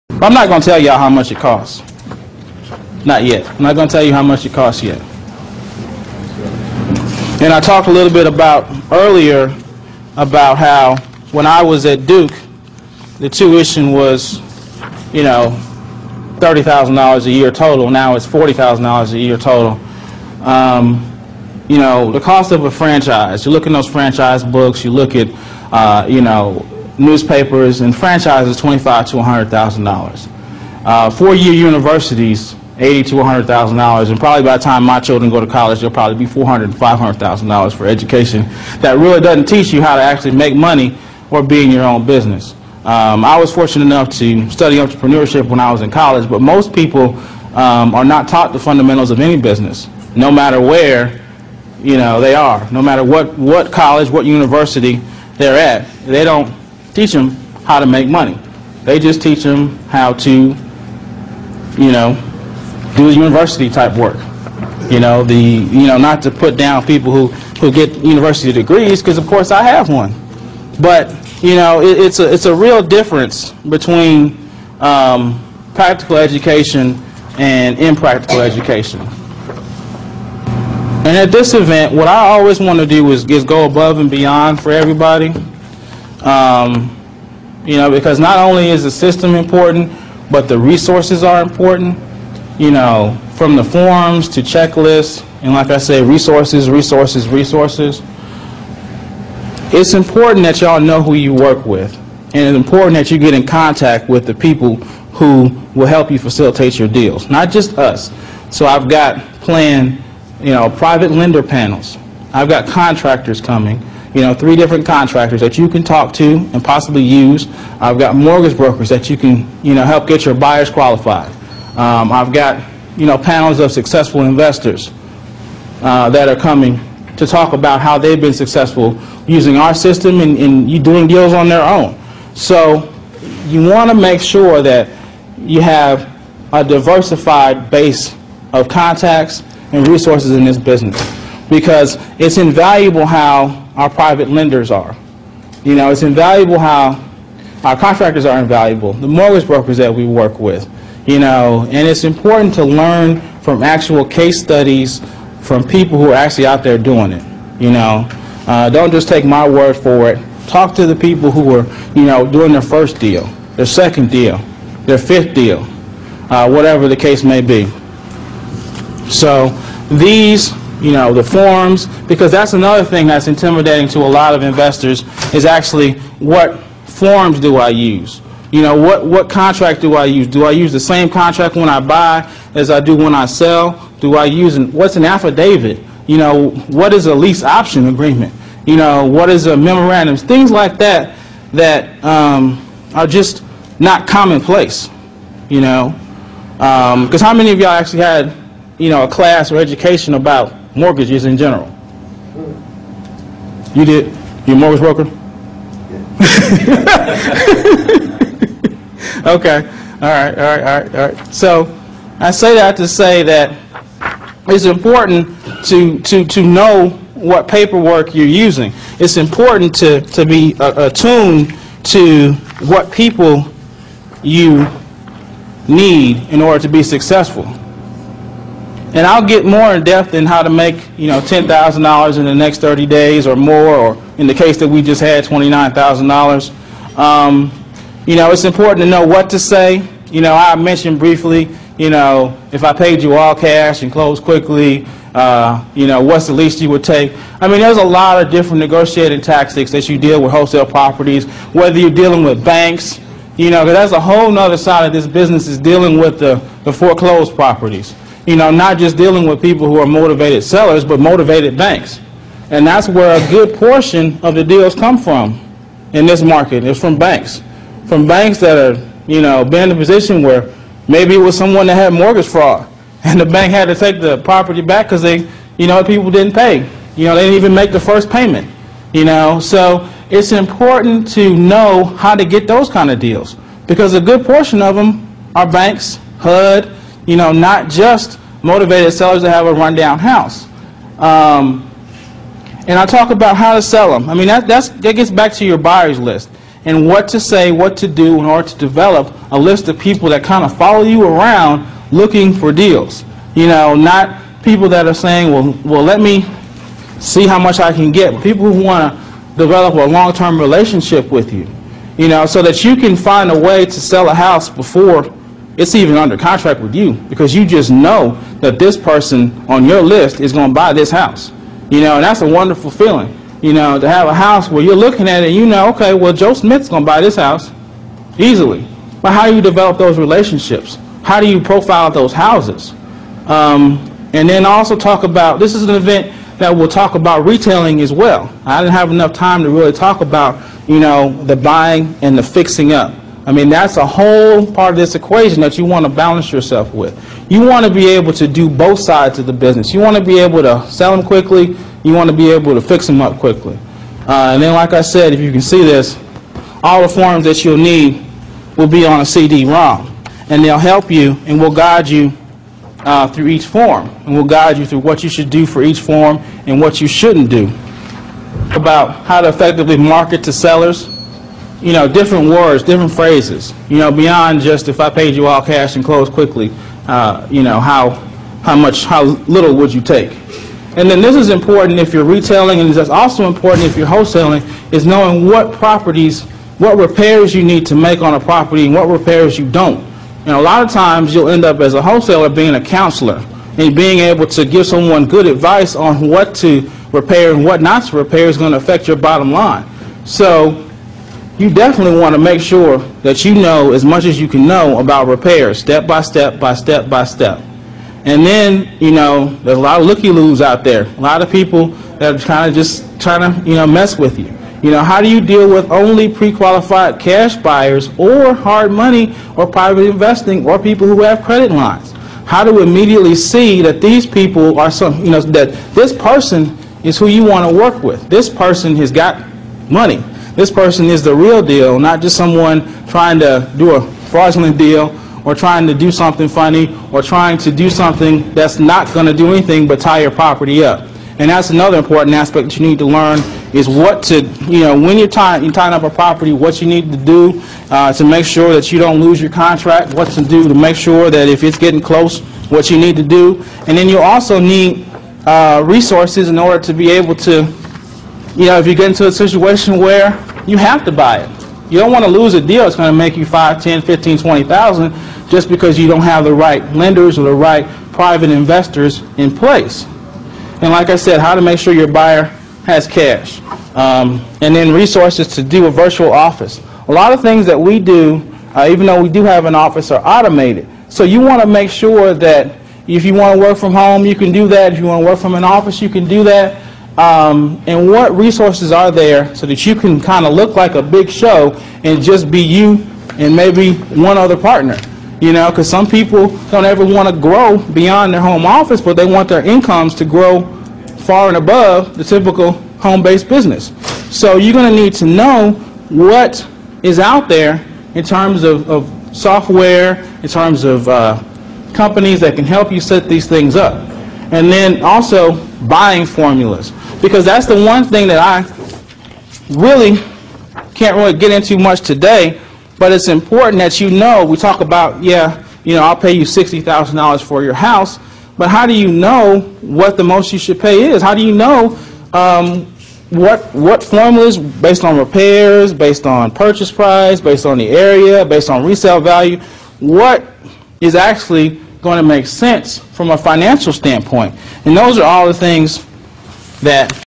But I'm not going to tell y'all how much it costs. Not yet. I'm not going to tell you how much it costs yet. And I talked a little bit about earlier about how when I was at Duke, the tuition was, you know, $30,000 a year total. Now it's $40,000 a year total. You know, the cost of a franchise, you look in those franchise books, you look at, you know, newspapers, and franchises $25,000 to $100,000. Four-year universities, $80,000 to $100,000, and probably by the time my children go to college, they'll probably be $400,000 to $500,000 for education that really doesn't teach you how to actually make money or be in your own business. I was fortunate enough to study entrepreneurship when I was in college, but most people are not taught the fundamentals of any business, no matter where, you know, they are, no matter what college, what university they're at. They don't teach them how to make money. They just teach them how to, you know, do university type work. You know, not to put down people who get university degrees, because of course I have one. But, you know, it's a real difference between practical education and impractical education. And at this event, what I always want to do is go above and beyond for everybody. You know, because not only is the system important, but the resources are important. You know, from the forms to checklists, and like I said, resources. It's important that y'all know who you work with, and it's important that you get in contact with the people who will help you facilitate your deals, not just us. So I've got planned, you know, private lender panels. I've got contractors coming, you know, 3 different contractors that you can talk to and possibly use. I've got mortgage brokers that you can, you know, help get your buyers qualified. I've got, you know, panels of successful investors that are coming to talk about how they've been successful using our system and you doing deals on their own. So you want to make sure that you have a diversified base of contacts and resources in this business, because it's invaluable how our private lenders are. You know, it's invaluable how our contractors are invaluable, the mortgage brokers that we work with. You know, and it's important to learn from actual case studies from people who are actually out there doing it. You know, don't just take my word for it. Talk to the people who are, you know, doing their first deal, their second deal, their 5th deal, whatever the case may be. So these, you know, the forms, because that's another thing that's intimidating to a lot of investors, is actually what forms do I use? You know, what contract do I use? Do I use the same contract when I buy as I do when I sell? Do I use, what's an affidavit? You know, what is a lease option agreement? You know, what is a memorandum? Things like that that are just not commonplace, you know. Because how many of y'all actually had, you know, a class or education about mortgages in general? You did? You a mortgage broker? Okay. All right. So I say that to say that it's important to know what paperwork you're using. It's important to be attuned to what people you need in order to be successful. And I'll get more in depth in how to make, you know, $10,000 in the next 30 days or more, or in the case that we just had, $29,000. You know, it's important to know what to say. You know, I mentioned briefly, you know, if I paid you all cash and closed quickly, you know, what's the least you would take? I mean, there's a lot of different negotiating tactics that you deal with wholesale properties, whether you're dealing with banks, you know, because that's a whole nother side of this business, is dealing with the foreclosed properties. You know, not just dealing with people who are motivated sellers, but motivated banks. And that's where a good portion of the deals come from in this market, is from banks. From banks that are, you know, been in a position where maybe it was someone that had mortgage fraud, and the bank had to take the property back because they, you know, people didn't pay. You know, they didn't even make the first payment. You know, so it's important to know how to get those kind of deals, because a good portion of them are banks, HUD, you know, not just motivated sellers that have a rundown house. And I talk about how to sell them. I mean, that gets back to your buyers list. and what to say, what to do in order to develop a list of people that kind of follow you around looking for deals. You know, not people that are saying, well, let me see how much I can get. But people who want to develop a long-term relationship with you, you know, so that you can find a way to sell a house before it's even under contract with you, because you just know that this person on your list is going to buy this house. You know, and that's a wonderful feeling, you know, to have a house where you're looking at it and you know, okay, well, Joe Smith's going to buy this house easily. But how do you develop those relationships? How do you profile those houses? And then also talk about, this is an event that will talk about retailing as well. I didn't have enough time to really talk about, you know, the buying and the fixing up. I mean, that's a whole part of this equation that you want to balance yourself with. You want to be able to do both sides of the business. You want to be able to sell them quickly. You want to be able to fix them up quickly. And then, like I said, if you can see this, all the forms that you'll need will be on a CD-ROM. And they'll help you and will guide you through each form. And will guide you through what you should do for each form and what you shouldn't do. About how to effectively market to sellers. You know, different words, different phrases, you know, beyond just if I paid you all cash and close quickly, you know, how little would you take? And then this is important if you're retailing, and it's also important if you're wholesaling, is knowing what properties, what repairs you need to make on a property and what repairs you don't. And a lot of times you'll end up as a wholesaler being a counselor and being able to give someone good advice on what to repair and what not to repair is going to affect your bottom line. So you definitely want to make sure that you know as much as you can know about repairs, step by step by step by step. And then, you know, there's a lot of looky-loos out there, a lot of people that are kind of just trying to, you know, mess with you. You know, how do you deal with only pre-qualified cash buyers or hard money or private investing or people who have credit lines? How to immediately see that these people are some, you know, that this person is who you want to work with. This person has got money. This person is the real deal, not just someone trying to do a fraudulent deal or trying to do something funny or trying to do something that's not going to do anything but tie your property up. And that's another important aspect that you need to learn is what to, you know, when you're tying up a property, what you need to do to make sure that you don't lose your contract, what to do to make sure that if it's getting close, what you need to do. And then you also need resources in order to be able to, you know, if you get into a situation where you have to buy it. You don't want to lose a deal that's going to make you $5,000, $10,000, $15,000, $20,000 just because you don't have the right lenders or the right private investors in place. And like I said, how to make sure your buyer has cash. And then resources to do a virtual office. A lot of things that we do, even though we do have an office, are automated. So you want to make sure that if you want to work from home, you can do that. If you want to work from an office, you can do that. And what resources are there so that you can kind of look like a big show and just be you and maybe one other partner, you know, because some people don't ever want to grow beyond their home office, but they want their incomes to grow far and above the typical home-based business. So you're going to need to know what is out there in terms of software, in terms of companies that can help you set these things up. And then also buying formulas, because that's the one thing that I really can't really get into much today, but it's important that you know. We talk about, yeah, you know, I'll pay you $60,000 for your house, but how do you know what the most you should pay is? How do you know what formulas based on repairs, based on purchase price, based on the area, based on resale value, what is actually going to make sense from a financial standpoint? And those are all the things that